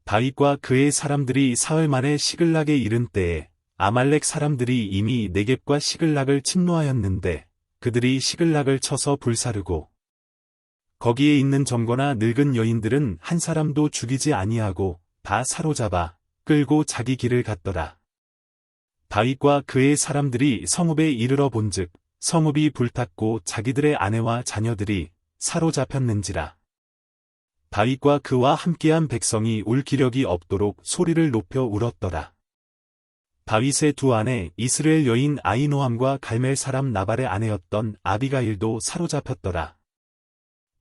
다윗과 그의 사람들이 사흘 만에 시글락에 이른 때에 아말렉 사람들이 이미 네겝과 시글락을 침노하였는데 그들이 시글락을 쳐서 불사르고 거기에 있는 정거나 늙은 여인들은 한 사람도 죽이지 아니하고 다 사로잡아 끌고 자기 길을 갔더라. 다윗과 그의 사람들이 성읍에 이르러 본즉 성읍이 불탔고 자기들의 아내와 자녀들이 사로잡혔는지라. 다윗과 그와 함께한 백성이 울 기력이 없도록 소리를 높여 울었더라. 다윗의 두 아내 이스라엘 여인 아히노함과 갈멜 사람 나발의 아내였던 아비가일도 사로잡혔더라.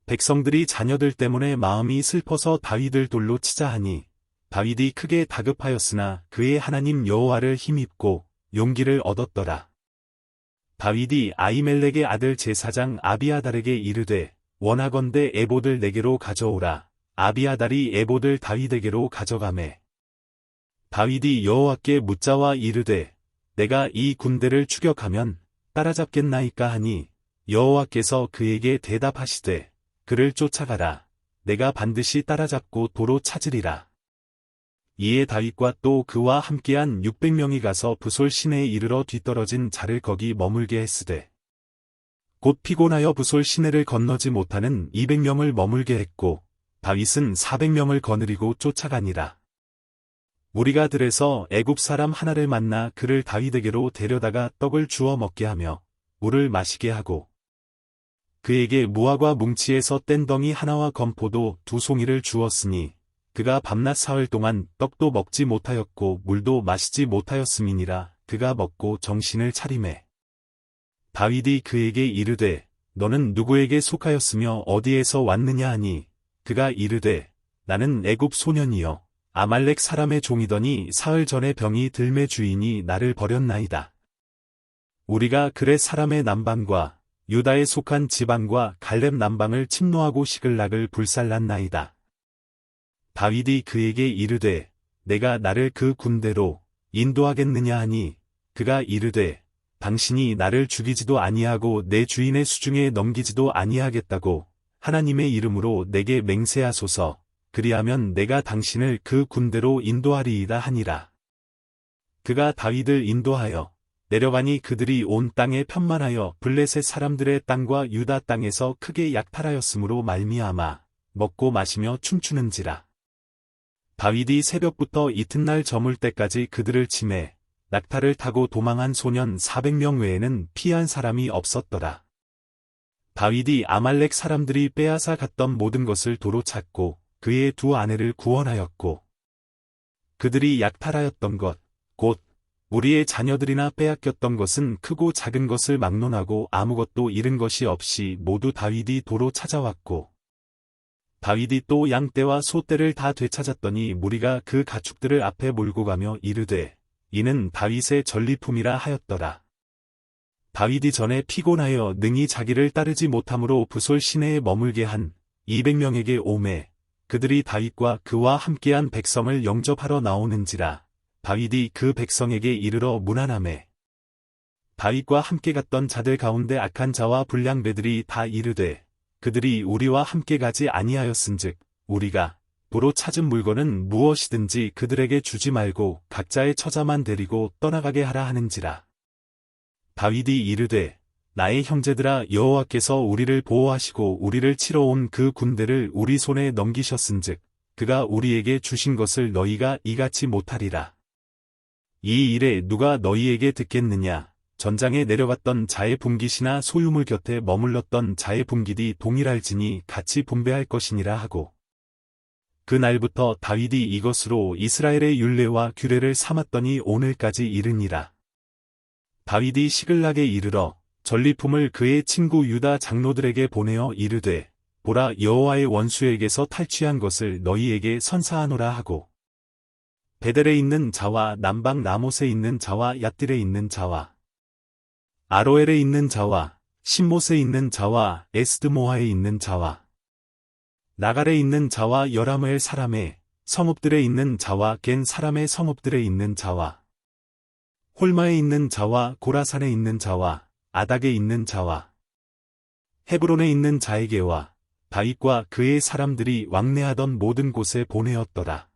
백성들이 자녀들 때문에 마음이 슬퍼서 다윗을 돌로 치자 하니 다윗이 크게 다급하였으나 그의 하나님 여호와를 힘입고 용기를 얻었더라. 다윗이 아히멜렉의 아들 제사장 아비아달에게 이르되 원하건대 에봇을 내게로 가져오라. 아비아달이 에봇을 다윗에게로 가져가매 다윗이 여호와께 묻자와 이르되 내가 이 군대를 추격하면 따라잡겠나이까 하니 여호와께서 그에게 대답하시되 그를 쫓아가라. 내가 반드시 따라잡고 도로 찾으리라. 이에 다윗과 또 그와 함께한 600명이 가서 부솔 시내에 이르러 뒤떨어진 자를 거기 머물게 했으되 곧 피곤하여 부솔 시내를 건너지 못하는 200명을 머물게 했고 다윗은 400명을 거느리고 쫓아가니라. 우리가 들에서 애굽 사람 하나를 만나 그를 다윗에게로 데려다가 떡을 주어 먹게 하며 물을 마시게 하고 그에게 무화과 뭉치에서 뗀 덩이 하나와 건포도 2송이를 주었으니 그가 밤낮 사흘 동안 떡도 먹지 못하였고 물도 마시지 못하였음이니라. 그가 먹고 정신을 차리매 다윗이 그에게 이르되 너는 누구에게 속하였으며 어디에서 왔느냐 하니 그가 이르되 나는 애굽 소년이여 아말렉 사람의 종이더니 사흘 전에 병이 들매 주인이 나를 버렸나이다. 우리가 그렛 사람의 남방과 유다에 속한 지방과 갈렙 남방을 침노하고 시글락을 불살랐나이다. 다윗이 그에게 이르되 내가 나를 그 군대로 인도하겠느냐 하니 그가 이르되 당신이 나를 죽이지도 아니하고 내 주인의 수중에 넘기지도 아니하겠다고 하나님의 이름으로 내게 맹세하소서. 그리하면 내가 당신을 그 군대로 인도하리이다 하니라. 그가 다윗을 인도하여 내려가니 그들이 온 땅에 편만하여 블레셋 사람들의 땅과 유다 땅에서 크게 약탈하였으므로 말미암아 먹고 마시며 춤추는지라. 다윗이 새벽부터 이튿날 저물 때까지 그들을 치매 낙타를 타고 도망한 소년 400명 외에는 피한 사람이 없었더라. 다윗이 아말렉 사람들이 빼앗아 갔던 모든 것을 도로 찾고 그의 두 아내를 구원하였고 그들이 약탈하였던 것 곧 우리의 자녀들이나 빼앗겼던 것은 크고 작은 것을 막론하고 아무것도 잃은 것이 없이 모두 다윗이 도로 찾아왔고 다윗이 또 양떼와 소떼를 다 되찾았더니 무리가 그 가축들을 앞에 몰고 가며 이르되 이는 다윗의 전리품이라 하였더라. 다윗이 전에 피곤하여 능히 자기를 따르지 못함으로 부솔 시내에 머물게 한 200명에게 오매 그들이 다윗과 그와 함께한 백성을 영접하러 나오는지라. 다윗이 그 백성에게 이르러 문안하매 다윗과 함께 갔던 자들 가운데 악한 자와 불량배들이 다 이르되 그들이 우리와 함께 가지 아니하였은즉 우리가 도로 찾은 물건은 무엇이든지 그들에게 주지 말고 각자의 처자만 데리고 떠나가게 하라 하는지라. 다윗이 이르되 나의 형제들아 여호와께서 우리를 보호하시고 우리를 치러 온 그 군대를 우리 손에 넘기셨은즉 그가 우리에게 주신 것을 너희가 이같이 못하리라. 이 일에 누가 너희에게 듣겠느냐. 전장에 내려갔던 자의 분깃이나 소유물 곁에 머물렀던 자의 분깃이 동일할지니 같이 분배할 것이니라 하고 그날부터 다윗이 이것으로 이스라엘의 율례와 규례를 삼았더니 오늘까지 이르니라. 다윗이 시글락에 이르러 전리품을 그의 친구 유다 장로들에게 보내어 이르되 보라 여호와의 원수에게서 탈취한 것을 너희에게 선사하노라 하고 베델에 있는 자와 남방 라못에 있는 자와 얏딜에 있는 자와 아로엘에 있는 자와 신못에 있는 자와 에스드모아에 있는 자와 나갈에 있는 자와 여라무엘 사람의 성읍들에 있는 자와 겐 사람의 성읍들에 있는 자와 홀마에 있는 자와 고라산에 있는 자와 아닥에 있는 자와 헤브론에 있는 자에게와 다윗과 그의 사람들이 왕래하던 모든 곳에 보내었더라.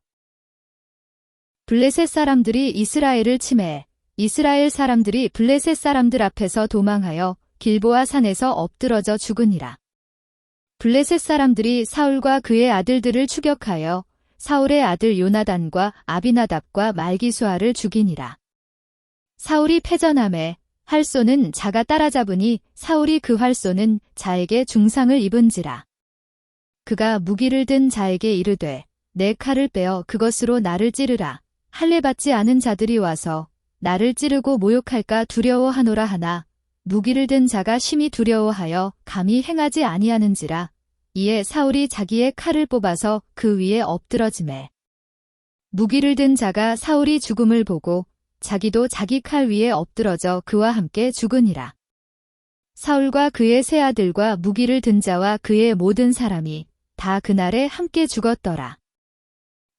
블레셋 사람들이 이스라엘을 침해, 이스라엘 사람들이 블레셋 사람들 앞에서 도망하여 길보아 산에서 엎드러져 죽으니라. 블레셋 사람들이 사울과 그의 아들들을 추격하여 사울의 아들 요나단과 아비나답과 말기수아를 죽이니라. 사울이 패전함에 활쏘는 자가 따라잡으니 사울이 그 활쏘는 자에게 중상을 입은지라. 그가 무기를 든 자에게 이르되 내 칼을 빼어 그것으로 나를 찌르라. 할례 받지 않은 자들이 와서 나를 찌르고 모욕할까 두려워하노라 하나 무기를 든 자가 심히 두려워하여 감히 행하지 아니하는지라. 이에 사울이 자기의 칼을 뽑아서 그 위에 엎드러지매 무기를 든 자가 사울이 죽음을 보고 자기도 자기 칼 위에 엎드러져 그와 함께 죽으니라. 사울과 그의 세 아들과 무기를 든 자와 그의 모든 사람이 다 그날에 함께 죽었더라.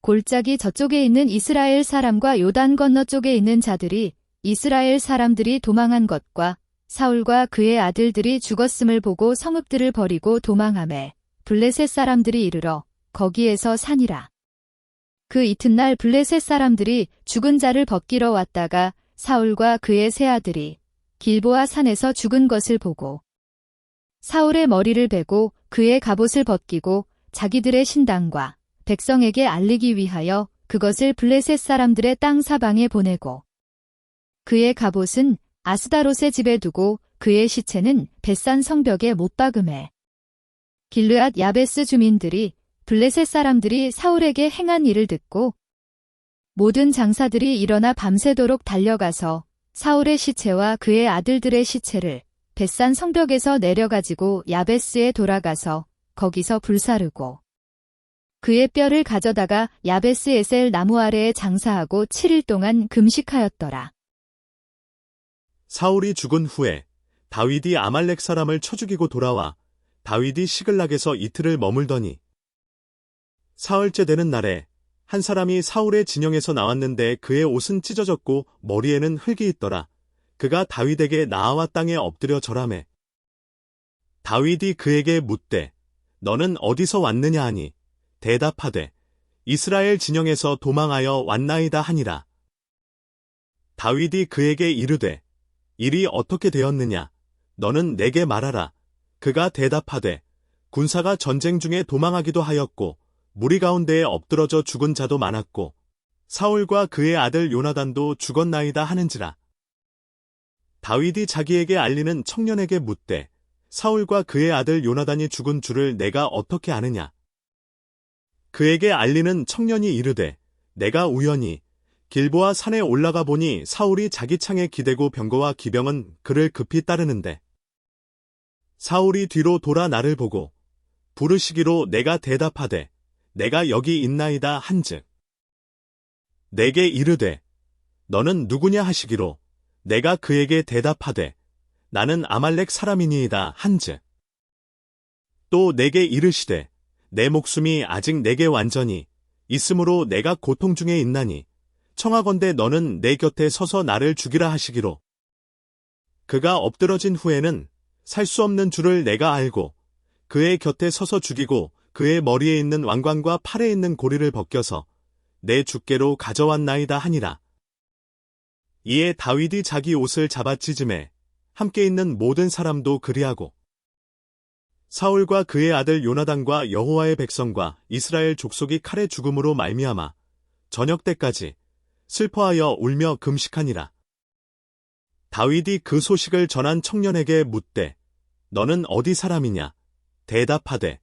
골짜기 저쪽에 있는 이스라엘 사람과 요단 건너쪽에 있는 자들이 이스라엘 사람들이 도망한 것과 사울과 그의 아들들이 죽었음을 보고 성읍들을 버리고 도망하매 블레셋 사람들이 이르러 거기에서 사니라. 그 이튿날 블레셋 사람들이 죽은 자를 벗기러 왔다가 사울과 그의 세 아들이 길보아 산에서 죽은 것을 보고 사울의 머리를 베고 그의 갑옷을 벗기고 자기들의 신당과 백성에게 알리기 위하여 그것을 블레셋 사람들의 땅 사방에 보내고 그의 갑옷은 아스다롯의 집에 두고 그의 시체는 벳산 성벽에 못 박음해 길르앗 야베스 주민들이 블레셋 사람들이 사울에게 행한 일을 듣고 모든 장사들이 일어나 밤새도록 달려가서 사울의 시체와 그의 아들들의 시체를 벳산 성벽에서 내려가지고 야베스에 돌아가서 거기서 불사르고 그의 뼈를 가져다가 야베스 에셀 나무 아래에 장사하고 7일 동안 금식하였더라. 사울이 죽은 후에 다윗이 아말렉 사람을 쳐 죽이고 돌아와 다윗이 시글락에서 이틀을 머물더니 사흘째 되는 날에 한 사람이 사울의 진영에서 나왔는데 그의 옷은 찢어졌고 머리에는 흙이 있더라. 그가 다윗에게 나아와 땅에 엎드려 절하매 다윗이 그에게 묻되 너는 어디서 왔느냐 하니 대답하되 이스라엘 진영에서 도망하여 왔나이다 하니라. 다윗이 그에게 이르되 일이 어떻게 되었느냐 너는 내게 말하라. 그가 대답하되 군사가 전쟁 중에 도망하기도 하였고 무리 가운데에 엎드러져 죽은 자도 많았고 사울과 그의 아들 요나단도 죽었나이다 하는지라. 다윗이 자기에게 알리는 청년에게 묻되 사울과 그의 아들 요나단이 죽은 줄을 내가 어떻게 아느냐. 그에게 알리는 청년이 이르되 내가 우연히 길보아 산에 올라가 보니 사울이 자기 창에 기대고 병거와 기병은 그를 급히 따르는데 사울이 뒤로 돌아 나를 보고 부르시기로 내가 대답하되 내가 여기 있나이다 한즉 내게 이르되 너는 누구냐 하시기로 내가 그에게 대답하되 나는 아말렉 사람이니이다 한즉 또 내게 이르시되 내 목숨이 아직 내게 완전히 있으므로 내가 고통 중에 있나니 청하건대 너는 내 곁에 서서 나를 죽이라 하시기로 그가 엎드러진 후에는 살 수 없는 줄을 내가 알고 그의 곁에 서서 죽이고 그의 머리에 있는 왕관과 팔에 있는 고리를 벗겨서 내 주께로 가져왔나이다 하니라. 이에 다윗이 자기 옷을 잡아 찢음에 함께 있는 모든 사람도 그리하고 사울과 그의 아들 요나단과 여호와의 백성과 이스라엘 족속이 칼의 죽음으로 말미암아 저녁 때까지 슬퍼하여 울며 금식하니라. 다윗이 그 소식을 전한 청년에게 묻되 너는 어디 사람이냐? 대답하되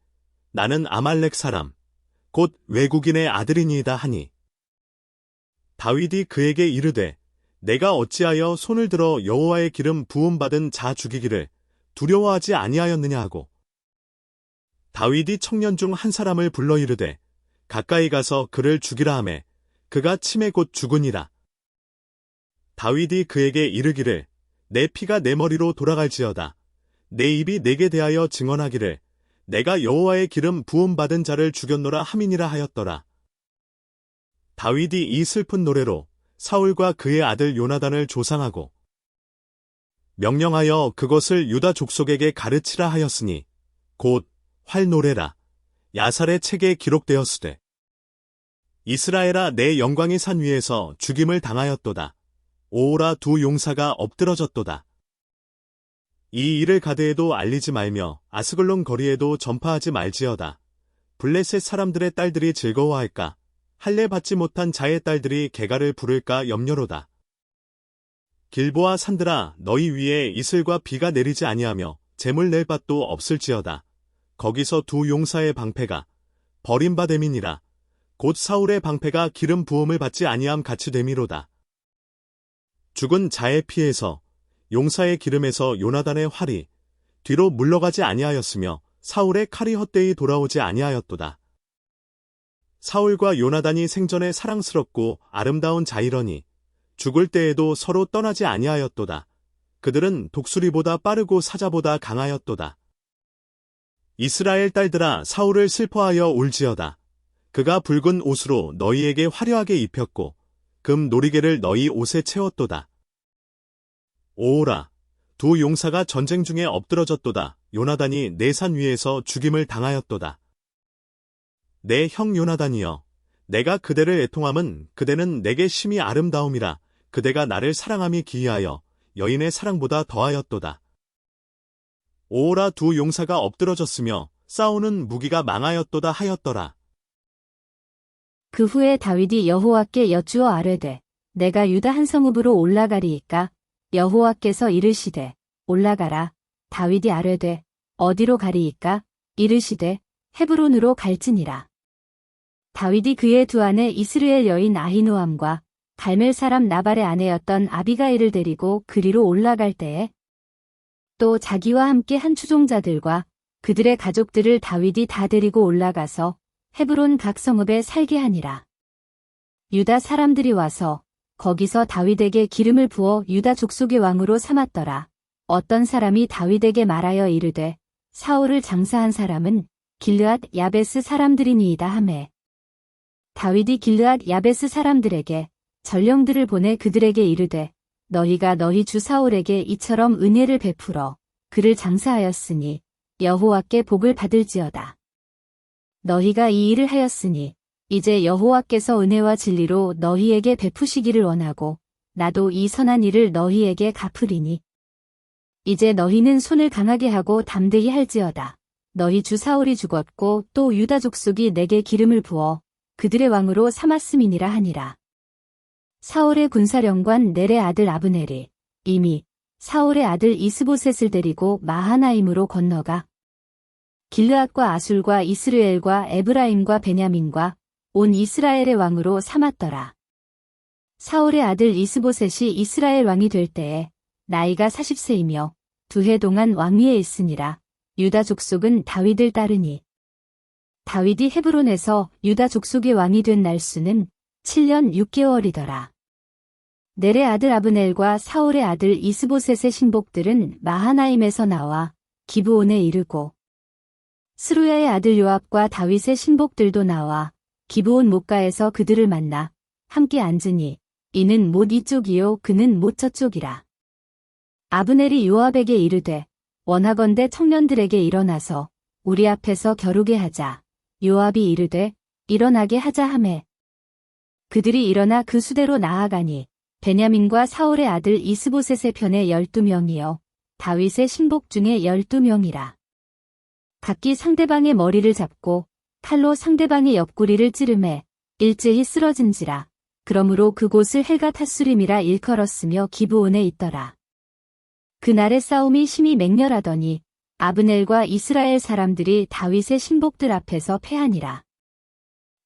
나는 아말렉 사람 곧 외국인의 아들이니이다 하니 다윗이 그에게 이르되 내가 어찌하여 손을 들어 여호와의 기름 부음 받은 자 죽이기를 두려워하지 아니하였느냐 하고 다윗이 청년 중 한 사람을 불러 이르되 가까이 가서 그를 죽이라 하매 그가 침에 곧 죽으니라. 다윗이 그에게 이르기를 내 피가 내 머리로 돌아갈지어다. 내 입이 내게 대하여 증언하기를 내가 여호와의 기름 부음 받은 자를 죽였노라 함이니라 하였더라. 다윗이 이 슬픈 노래로 사울과 그의 아들 요나단을 조상하고 명령하여 그것을 유다 족속에게 가르치라 하였으니 곧 활노래라 야살의 책에 기록되었으되 이스라엘아 내 영광의 산 위에서 죽임을 당하였도다. 오호라 두 용사가 엎드러졌도다. 이 일을 가드에도 알리지 말며 아스글론 거리에도 전파하지 말지어다. 블레셋 사람들의 딸들이 즐거워할까? 할례 받지 못한 자의 딸들이 개가를 부를까 염려로다. 길보아 산들아 너희 위에 이슬과 비가 내리지 아니하며 재물 낼 밭도 없을지어다. 거기서 두 용사의 방패가 버림받음이니라. 곧 사울의 방패가 기름 부음을 받지 아니함 같이 됨이로다. 죽은 자의 피에서 용사의 기름에서 요나단의 활이 뒤로 물러가지 아니하였으며 사울의 칼이 헛되이 돌아오지 아니하였도다. 사울과 요나단이 생전에 사랑스럽고 아름다운 자이러니 죽을 때에도 서로 떠나지 아니하였도다. 그들은 독수리보다 빠르고 사자보다 강하였도다. 이스라엘 딸들아 사울을 슬퍼하여 울지어다. 그가 붉은 옷으로 너희에게 화려하게 입혔고 금 놀이개를 너희 옷에 채웠도다. 오호라 두 용사가 전쟁 중에 엎드러졌도다. 요나단이 내 산 위에서 죽임을 당하였도다. 내 형 요나단이여 내가 그대를 애통함은 그대는 내게 심히 아름다움이라. 그대가 나를 사랑함이 기이하여 여인의 사랑보다 더하였도다. 오호라 두 용사가 엎드러졌으며 싸우는 무기가 망하였도다 하였더라. 그 후에 다윗이 여호와께 여쭈어 아뢰되 내가 유다 한 성읍으로 올라가리이까? 여호와께서 이르시되 올라가라. 다윗이 아뢰되 어디로 가리이까? 이르시되 헤브론으로 갈지니라. 다윗이 그의 두 아내 이스라엘 여인 아히노암과 갈멜 사람 나발의 아내였던 아비가일을 데리고 그리로 올라갈 때에 또 자기와 함께 한 추종자들과 그들의 가족들을 다윗이 다 데리고 올라가서 헤브론 각 성읍에 살게 하니라. 유다 사람들이 와서 거기서 다윗에게 기름을 부어 유다 족속의 왕으로 삼았더라. 어떤 사람이 다윗에게 말하여 이르되 사울을 장사한 사람은 길르앗 야베스 사람들이니이다 하매 다윗이 길르앗 야베스 사람들에게 전령들을 보내 그들에게 이르되 너희가 너희 주 사울에게 이처럼 은혜를 베풀어 그를 장사하였으니 여호와께 복을 받을지어다. 너희가 이 일을 하였으니 이제 여호와께서 은혜와 진리로 너희에게 베푸시기를 원하고 나도 이 선한 일을 너희에게 갚으리니 이제 너희는 손을 강하게 하고 담대히 할지어다. 너희 주 사울이 죽었고 또 유다 족속이 내게 기름을 부어 그들의 왕으로 삼았음이니라 하니라. 사울의 군사령관 넬의 아들 아브넬이 이미 사울의 아들 이스보셋을 데리고 마하나임으로 건너가 길르앗과 아술과 이스르엘과 에브라임과 베냐민과 온 이스라엘의 왕으로 삼았더라. 사울의 아들 이스보셋이 이스라엘 왕이 될 때에 나이가 40세이며 2해 동안 왕위에 있으니라. 유다 족속은 다윗을 따르니 다윗이 헤브론에서 유다 족속의 왕이 된 날수는 7년 6개월이더라. 넬의 아들 아브넬과 사울의 아들 이스보셋의 신복들은 마하나임에서 나와 기브온에 이르고 스루야의 아들 요압과 다윗의 신복들도 나와 기브온 목가에서 그들을 만나 함께 앉으니 이는 못 이쪽이요 그는 못 저쪽이라. 아브넬이 요압에게 이르되 원하건대 청년들에게 일어나서 우리 앞에서 겨루게 하자. 요압이 이르되 일어나게 하자 하매 그들이 일어나 그 수대로 나아가니 베냐민과 사울의 아들 이스보셋의 편에 12명이요 다윗의 신복 중에 12명이라. 각기 상대방의 머리를 잡고 칼로 상대방의 옆구리를 찌르매 일제히 쓰러진지라. 그러므로 그곳을 헬갓 핫수림이라 일컬었으며 기브온에 있더라. 그날의 싸움이 심히 맹렬하더니 아브넬과 이스라엘 사람들이 다윗의 신복들 앞에서 패하니라.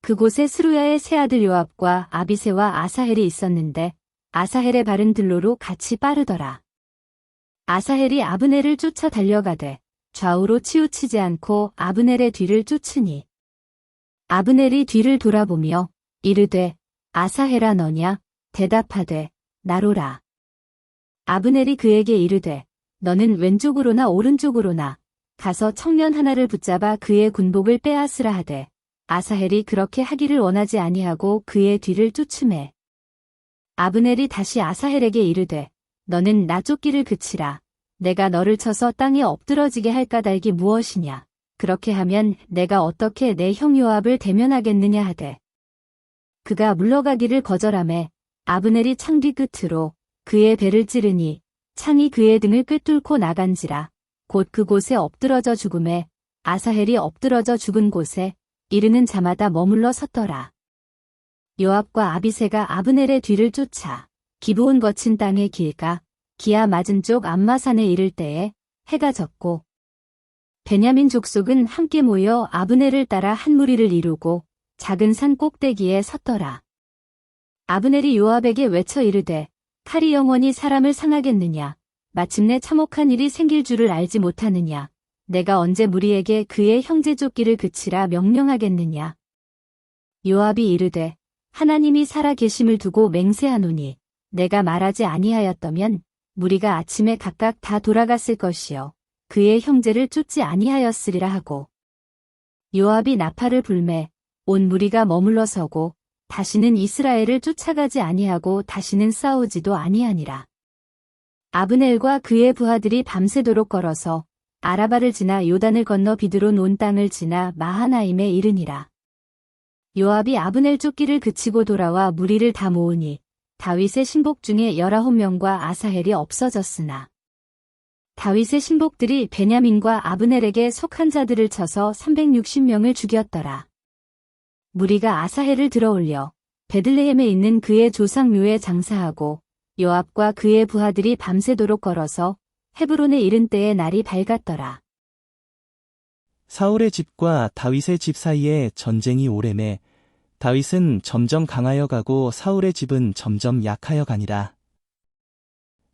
그곳에 스루야의 세 아들 요압과 아비새와 아사헬이 있었는데 아사헬의 발은 들로로 같이 빠르더라. 아사헬이 아브넬을 쫓아 달려가되 좌우로 치우치지 않고 아브넬의 뒤를 쫓으니 아브넬이 뒤를 돌아보며 이르되 아사헬아 너냐? 대답하되 나로라. 아브넬이 그에게 이르되 너는 왼쪽으로나 오른쪽으로나 가서 청년 하나를 붙잡아 그의 군복을 빼앗으라 하되 아사헬이 그렇게 하기를 원하지 아니하고 그의 뒤를 쫓으매 아브넬이 다시 아사헬에게 이르되 너는 나 쫓기를 그치라. 내가 너를 쳐서 땅에 엎드러지게 할 까닭이 무엇이냐. 그렇게 하면 내가 어떻게 내 형 요압을 대면하겠느냐 하되 그가 물러가기를 거절하매 아브넬이 창 뒤끝으로 그의 배를 찌르니 창이 그의 등을 꿰뚫고 나간지라. 곧 그곳에 엎드러져 죽음에 아사헬이 엎드러져 죽은 곳에 이르는 자마다 머물러 섰더라. 요압과 아비새가 아브넬의 뒤를 쫓아 기브온 거친 땅의 길가 기아 맞은 쪽 암마산에 이를 때에 해가 졌고 베냐민 족속은 함께 모여 아브넬을 따라 한 무리를 이루고 작은 산 꼭대기에 섰더라. 아브넬이 요압에게 외쳐 이르되 칼이 영원히 사람을 상하겠느냐. 마침내 참혹한 일이 생길 줄을 알지 못하느냐. 내가 언제 무리에게 그의 형제 쫓기를 그치라 명령하겠느냐. 요압이 이르되 하나님이 살아 계심을 두고 맹세하노니 내가 말하지 아니하였다면 무리가 아침에 각각 다 돌아갔을 것이요 그의 형제를 쫓지 아니하였으리라 하고 요압이 나팔을 불매 온 무리가 머물러 서고 다시는 이스라엘을 쫓아가지 아니하고 다시는 싸우지도 아니하니라. 아브넬과 그의 부하들이 밤새도록 걸어서 아라바를 지나 요단을 건너 비드론 온 땅을 지나 마하나임에 이르니라. 요압이 아브넬 쫓기를 그치고 돌아와 무리를 다 모으니 다윗의 신복 중에 19명과 아사헬이 없어졌으나 다윗의 신복들이 베냐민과 아브넬에게 속한 자들을 쳐서 360명을 죽였더라. 무리가 아사헬을 들어올려 베들레헴에 있는 그의 조상묘에 장사하고 요압과 그의 부하들이 밤새도록 걸어서 헤브론에 이른 때에 날이 밝았더라. 사울의 집과 다윗의 집 사이에 전쟁이 오래매 다윗은 점점 강하여 가고 사울의 집은 점점 약하여 가니라.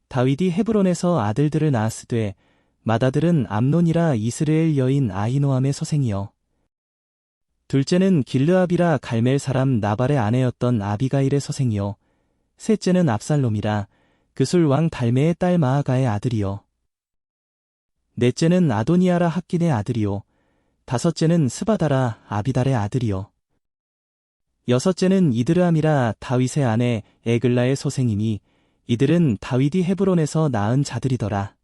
다윗이 헤브론에서 아들들을 낳았으되 맏아들은 암논이라 이스라엘 여인 아히노함의 소생이요. 둘째는 길르압이라 갈멜 사람 나발의 아내였던 아비가일의 소생이요. 셋째는 압살롬이라 그술 왕 달메의 딸 마아가의 아들이요. 넷째는 아도니아라 학긴의 아들이요. 다섯째는 스바다라 아비달의 아들이요. 여섯째는 이드르암이라 다윗의 아내 에글라의 소생이니 이들은 다윗이 헤브론에서 낳은 자들이더라.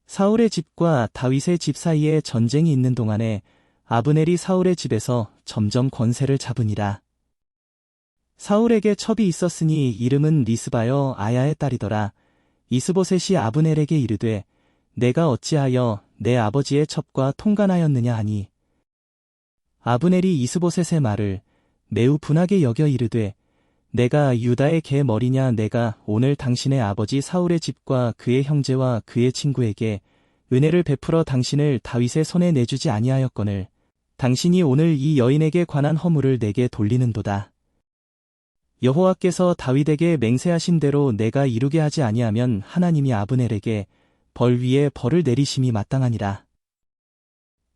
사울의 집과 다윗의 집 사이에 전쟁이 있는 동안에 아브넬이 사울의 집에서 점점 권세를 잡으니라. 사울에게 첩이 있었으니 이름은 리스바여 아야의 딸이더라. 이스보셋이 아브넬에게 이르되 내가 어찌하여 내 아버지의 첩과 통간하였느냐 하니 아브넬이 이스보셋의 말을 매우 분하게 여겨 이르되 내가 유다의 개 머리냐. 내가 오늘 당신의 아버지 사울의 집과 그의 형제와 그의 친구에게 은혜를 베풀어 당신을 다윗의 손에 내주지 아니하였거늘 당신이 오늘 이 여인에게 관한 허물을 내게 돌리는도다. 여호와께서 다윗에게 맹세하신 대로 내가 이루게 하지 아니하면 하나님이 아브넬에게 벌 위에 벌을 내리심이 마땅하니라.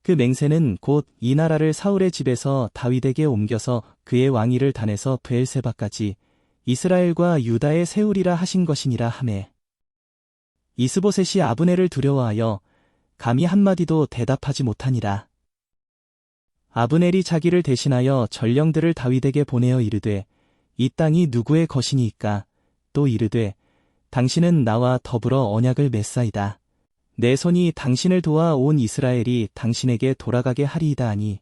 그 맹세는 곧 이 나라를 사울의 집에서 다윗에게 옮겨서 그의 왕위를 단에서 브엘세바까지 이스라엘과 유다에 세우리라 하신 것이니라 하매 이스보셋이 아브넬을 두려워하여 감히 한마디도 대답하지 못하니라. 아브넬이 자기를 대신하여 전령들을 다윗에게 보내어 이르되 이 땅이 누구의 것이니이까. 또 이르되 당신은 나와 더불어 언약을 맺사이다. 내 손이 당신을 도와 온 이스라엘이 당신에게 돌아가게 하리이다 하니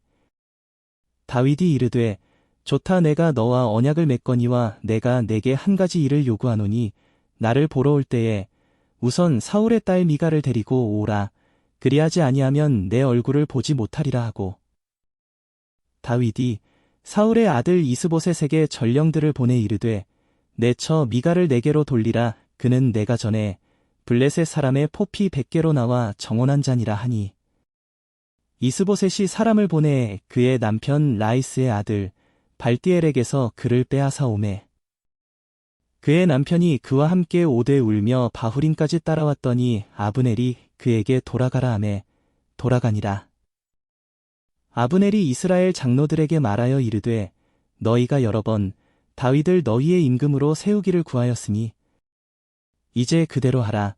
다윗이 이르되 좋다. 내가 너와 언약을 맺거니와 내가 내게 한 가지 일을 요구하노니 나를 보러 올 때에 우선 사울의 딸 미가를 데리고 오라. 그리하지 아니하면 내 얼굴을 보지 못하리라 하고 다윗이 사울의 아들 이스보셋에게 전령들을 보내 이르되 내 처 미가를 내게로 돌리라. 그는 내가 전에 블레셋 사람의 포피 100개로 나와 정원한 자니라 하니 이스보셋이 사람을 보내 그의 남편 라이스의 아들 발디엘에게서 그를 빼앗아 오매 그의 남편이 그와 함께 오되 울며 바후림까지 따라왔더니 아브넬이 그에게 돌아가라 하매 돌아가니라. 아브넬이 이스라엘 장로들에게 말하여 이르되 너희가 여러 번 다윗을 너희의 임금으로 세우기를 구하였으니 이제 그대로 하라.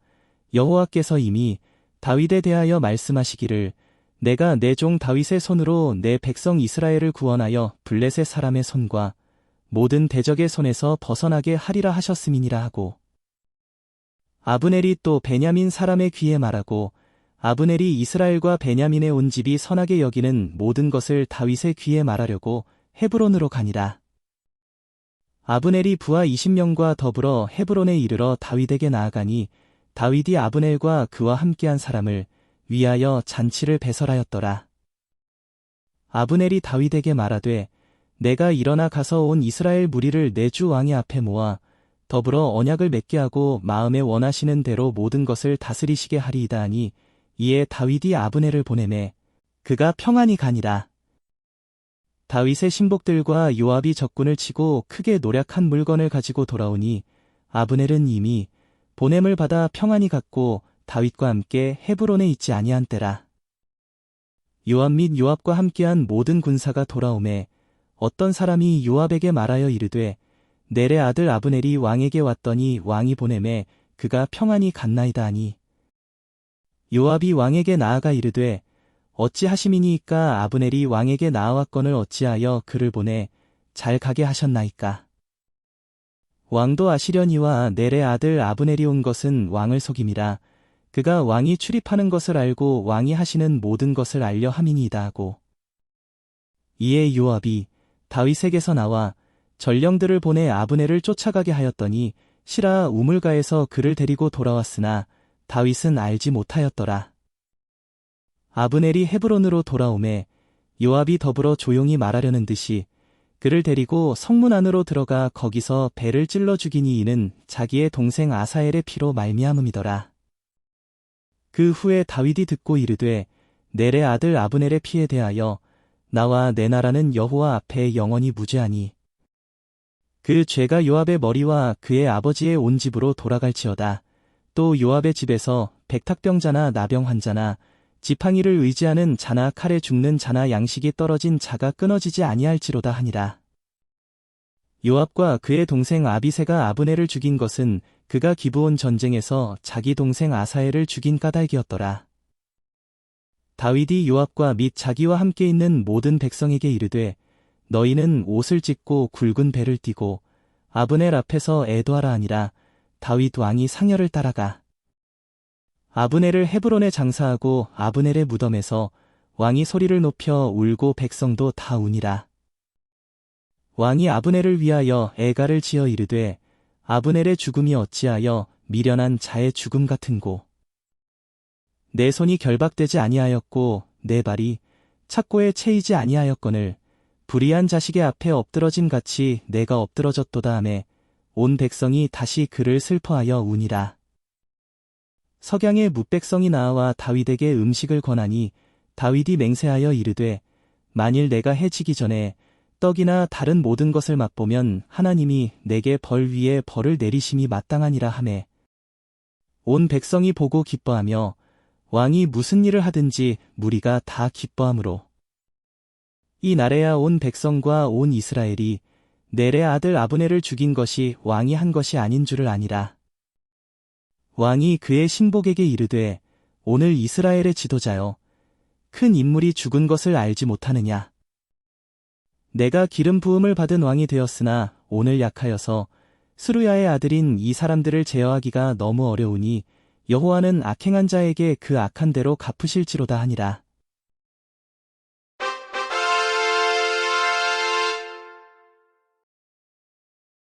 여호와께서 이미 다윗에 대하여 말씀하시기를 내가 내 종 다윗의 손으로 내 백성 이스라엘을 구원하여 블레셋 사람의 손과 모든 대적의 손에서 벗어나게 하리라 하셨음이니라 하고 아브넬이 또 베냐민 사람의 귀에 말하고 아브넬이 이스라엘과 베냐민의 온 집이 선하게 여기는 모든 것을 다윗의 귀에 말하려고 헤브론으로 가니라. 아브넬이 부하 20명과 더불어 헤브론에 이르러 다윗에게 나아가니 다윗이 아브넬과 그와 함께한 사람을 위하여 잔치를 배설하였더라. 아브넬이 다윗에게 말하되 내가 일어나 가서 온 이스라엘 무리를 내 주 왕의 앞에 모아 더불어 언약을 맺게 하고 마음에 원하시는 대로 모든 것을 다스리시게 하리이다 하니 이에 다윗이 아브넬을 보내매 그가 평안히 가니라. 다윗의 신복들과 요압이 적군을 치고 크게 노략한 물건을 가지고 돌아오니 아브넬은 이미 보냄을 받아 평안히 갔고 다윗과 함께 헤브론에 있지 아니한 때라. 요압 및 요압과 함께한 모든 군사가 돌아오매 어떤 사람이 요압에게 말하여 이르되 넬의 아들 아브넬이 왕에게 왔더니 왕이 보내매 그가 평안히 갔나이다 하니 요압이 왕에게 나아가 이르되 어찌하심이니이까 아브넬이 왕에게 나아왔거늘 어찌하여 그를 보내 잘 가게 하셨나이까. 왕도 아시려니와 넬의 아들 아브넬이 온 것은 왕을 속임이라. 그가 왕이 출입하는 것을 알고 왕이 하시는 모든 것을 알려 함이니이다 하고. 이에 요압이 다윗에게서 나와 전령들을 보내 아브넬을 쫓아가게 하였더니 시라 우물가에서 그를 데리고 돌아왔으나 다윗은 알지 못하였더라. 아브넬이 헤브론으로 돌아오매 요압이 더불어 조용히 말하려는 듯이 그를 데리고 성문 안으로 들어가 거기서 배를 찔러 죽이니 이는 자기의 동생 아사엘의 피로 말미암음이더라. 그 후에 다윗이 듣고 이르되 넬의 아들 아브넬의 피에 대하여 나와 내 나라는 여호와 앞에 영원히 무죄하니 그 죄가 요압의 머리와 그의 아버지의 온 집으로 돌아갈지어다. 또 요압의 집에서 백탁병자나 나병 환자나 지팡이를 의지하는 자나 칼에 죽는 자나 양식이 떨어진 자가 끊어지지 아니할지로다 하니라. 요압과 그의 동생 아비새가 아브넬을 죽인 것은 그가 기브온 전쟁에서 자기 동생 아사엘을 죽인 까닭이었더라. 다윗이 요압과 및 자기와 함께 있는 모든 백성에게 이르되 너희는 옷을 찢고 굵은 배를 띠고 아브넬 앞에서 애도하라 하니라. 다윗 왕이 상여를 따라가 아브넬을 헤브론에 장사하고 아브넬의 무덤에서 왕이 소리를 높여 울고 백성도 다 우니라. 왕이 아브넬을 위하여 애가를 지어 이르되 아브넬의 죽음이 어찌하여 미련한 자의 죽음 같은고. 내 손이 결박되지 아니하였고 내 발이 착고에 채이지 아니하였거늘 불의한 자식의 앞에 엎드러짐 같이 내가 엎드러졌도다 하매 온 백성이 다시 그를 슬퍼하여 우니라. 석양의 뭇백성이 나와 다윗에게 음식을 권하니 다윗이 맹세하여 이르되 만일 내가 해지기 전에 떡이나 다른 모든 것을 맛보면 하나님이 내게 벌 위에 벌을 내리심이 마땅하니라 하매 온 백성이 보고 기뻐하며 왕이 무슨 일을 하든지 무리가 다 기뻐하므로 이 날에야 온 백성과 온 이스라엘이 넬의 아들 아브넬을 죽인 것이 왕이 한 것이 아닌 줄을 아니라. 왕이 그의 신복에게 이르되 오늘 이스라엘의 지도자여 큰 인물이 죽은 것을 알지 못하느냐. 내가 기름 부음을 받은 왕이 되었으나 오늘 약하여서 스루야의 아들인 이 사람들을 제어하기가 너무 어려우니 여호와는 악행한 자에게 그 악한 대로 갚으실지로다 하니라.